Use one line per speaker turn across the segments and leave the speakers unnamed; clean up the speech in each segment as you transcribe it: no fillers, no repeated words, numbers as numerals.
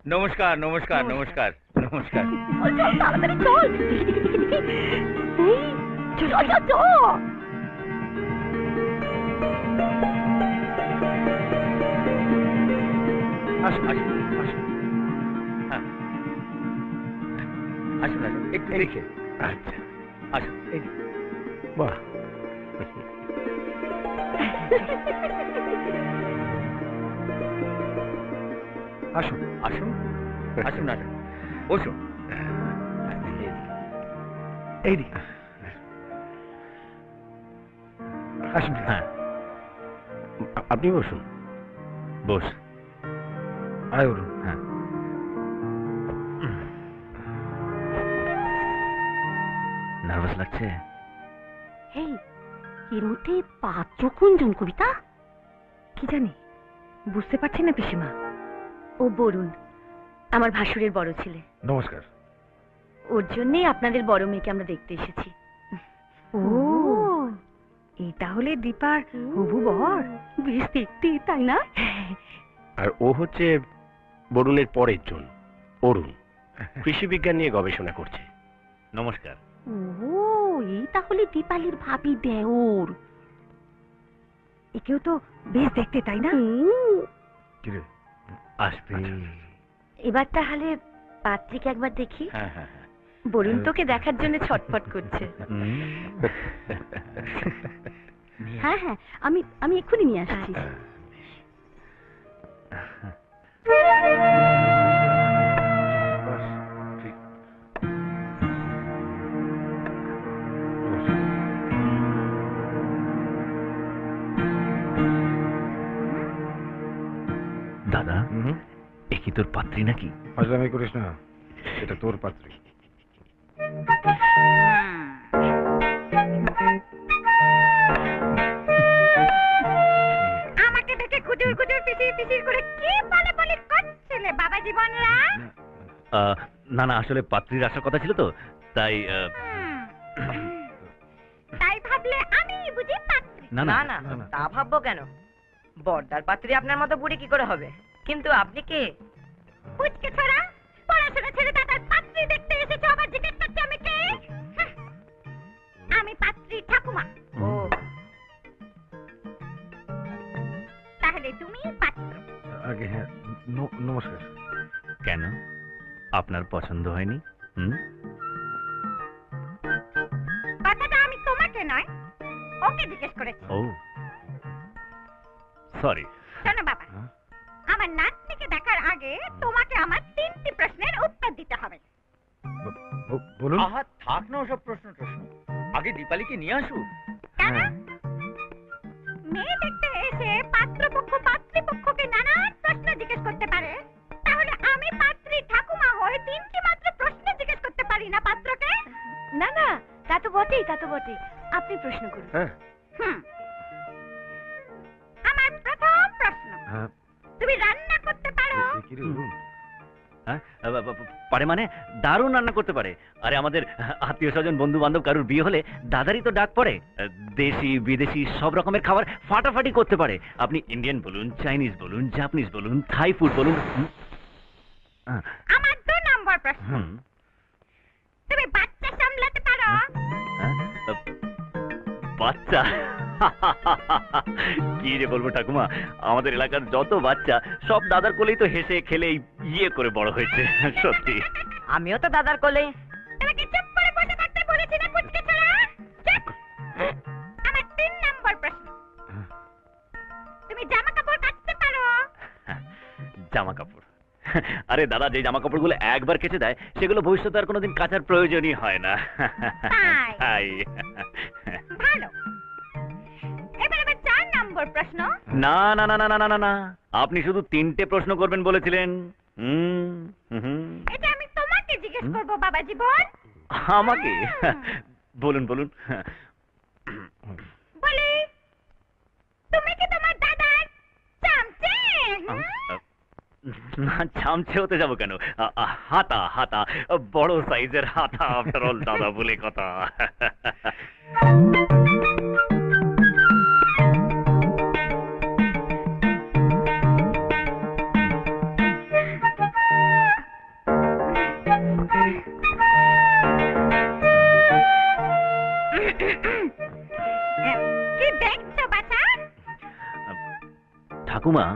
নমস্কার নমস্কার নমস্কার নমস্কার।
চল তাড়াতাড়ি চল, চল চল চল।
আসুন আসুন আসুন, হ্যাঁ আসুন আসুন, একটু দেখে। আচ্ছা আসুন, এই বাহ, আসুন আসুন আসুন আসুন, বসুন এইদিকে আসুন। হ্যাঁ আপনি বসুন, বস। আয় অরুণ। হ্যাঁ নার্ভাস লাগছে?
এই এর মধ্যে পাত্র কোনজন কবিতা? কি জানি, বুঝতে পারছি না পিসিমা। ও বরুণ, আমার ভাসুরের বড় ছেলে।
নমস্কার।
ওর জন্যই আপনাদের বড় মেয়েকে আমরা দেখতে এসেছি। ও এই তাহলে দীপার হবু বর? বেশ দেখতে, তাই না?
আর ও হচ্ছে বরুণের পরের জন, অরুণ। কৃষি বিজ্ঞান নিয়ে গবেষণা করছে।
নমস্কার।
ও এই তাহলে দীপালির ভাবি দেওর। একেও তো বেশ দেখতে, তাই না?
আসবে।
এবার তাহলে পাত্রীকে একবার দেখি।
হ্যাঁ হ্যাঁ হ্যাঁ,
বরুণ তোকে দেখার জন্য ছটফট করছে। হ্যাঁ হ্যাঁ, আমি আমি এক্ষুনি নিয়ে আসছি।
দাদা, এ কি তোর পাত্রী নাকি?
ফাজলামি করিস না, এটা তোর পাত্রী।
আমাকে দেখে কুচুর কুচুর পিছির পিছির করে কি বলে বলে করছিলে বাবা জীবনরা?
না না, আসলে পাত্রীর আসার কথা ছিল তো, তাই
তাই ভাবলে আমি বুঝি পাত্রী?
না
না
না
না, তা ভাববো কেন? বর্দার পাত্রী আপনার মতো বুড়ি কি করে হবে? কিন্তু আপনি কে?
পুচকে ছড়া, পড়াশোনা ছেড়ে দাদার পাত্রী দেখতে এসেছো, আবার জিজ্ঞেস করছে আমি কে? আমি পাত্রী ঠাকুমা।
ও
তাহলে তুমি পাত্র।
আগে হ্যাঁ, নমস্কার।
কেন, আপনার পছন্দ হয়নি?
কথাটা আমি তোমাকে নয়, ওকে জিজ্ঞেস করেছি।
ও সরি।
শোনো বাবা, আমার নাতনিকে দেখার আগে তোমাকে আমার 3টি প্রশ্নের উত্তর দিতে হবে।
বলুন।
আহা থাক না ওসব প্রশ্ন প্রশ্ন, আগে দীপালিকে নিয়ে আসুক।
কেন? মেয়ে দেখতে এসে পাত্রপক্ষ পাত্রীপক্ষকে নানান প্রশ্ন জিজ্ঞেস করতে পারে, তাহলে আমি পাত্রী ঠাকুমা হয়ে 3টি মাত্র প্রশ্ন জিজ্ঞেস করতে পারি না পাত্রকে? না না, তা তো বটেই, তা তো বটেই। আপনি প্রশ্ন করুন।
হ্যাঁ
আমার প্রথম প্রশ্ন,
হ্যাঁ,
তুমি রান্না করতে পারো?
কি রে অরুণ?
হ্যাঁ পারে মানে দারুণ রান্না করতে পারে। আরে আমাদের আত্মীয় স্বজন বন্ধু বান্ধব কারুর বিয়ে হলে দাদারই তো ডাক পড়ে। দেশি বিদেশি সব রকমের খাবার ফাটাফাটি করতে পারে। আপনি ইন্ডিয়ান বলুন, চাইনিজ বলুন, জাপানিজ বলুন, থাই ফুড বলুন।
আমার 2 নম্বর প্রশ্ন, তুমি বাচ্চা সামলাতে পারো?
বাচ্চা? কি যে বলবো ঠাকুমা, আমাদের এলাকার যত বাচ্চা সব দাদার কোলেই তো হেসে খেলে ইয়ে করে বড় হয়েছে। সত্যি।
আমিও তো দাদার কোলে।
তোমাকে চুপ করে বসে থাকতে বলেছি না পুচকে ছোড়া? চুপ! আমার 3 নম্বর প্রশ্ন, তুমি জামা কাপড় কাচতে পারো?
জামা কাপড়? আরে দাদা, যে জামা কাপড়গুলো একবার কেচে দেয় সেগুলো ভবিষ্যতে আর কোনোদিন কাচার প্রয়োজনই হয় না।
তাই? ভালো। এবার 4 নম্বর প্রশ্ন।
না না না না না না না, আপনি শুধু 3টে প্রশ্ন করবেন বলেছিলেন।
এটা আমি তোমাকে জিজ্ঞেস করব বাবা জীবন।
আমাকে? বলুন বলুন।
বলি, তুমি কি তোমার দাদার চামচে?
না, চামচে হতে যাবো কেন? হাতা হাতা, বড় সাইজের হাতা, আফটার অল দাদা বলে কথা। ঠাকুমা,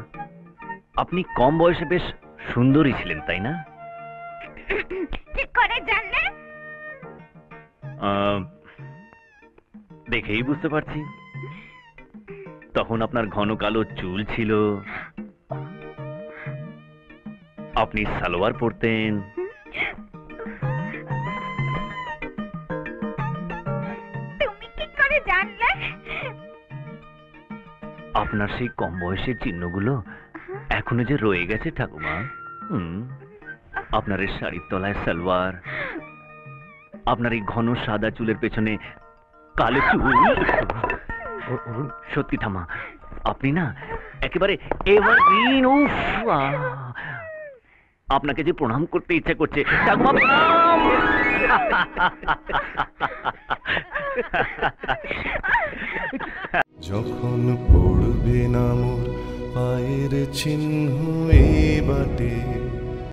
আপনি কম বয়সে বেশ সুন্দরী ছিলেন, তাই না?
কি করে জানলে?
দেখেই বুঝতে পারছি। তখন আপনার ঘন কালো চুল ছিল, আপনি সালোয়ার পরতেন,
তুমি কি করে জানলে?
আপনার সেই কম বয়সের চিহ্নগুলো এখনো যে রয়ে গেছে ঠাকুমা। আপনার এই শাড়ির তলায় সালোয়ার, আপনার এই ঘন সাদা চুলের পেছনে কালো চুল।
অরুণ,
সত্যি ঠামা, আপনি না একেবারে এভারগ্রিন। উফ, আপনাকে যে প্রণাম করতে ইচ্ছা করছে ঠাকুমা, প্রণাম।
যখন পড়বে না মোর পায়ের চিহ্ন এ বাটে,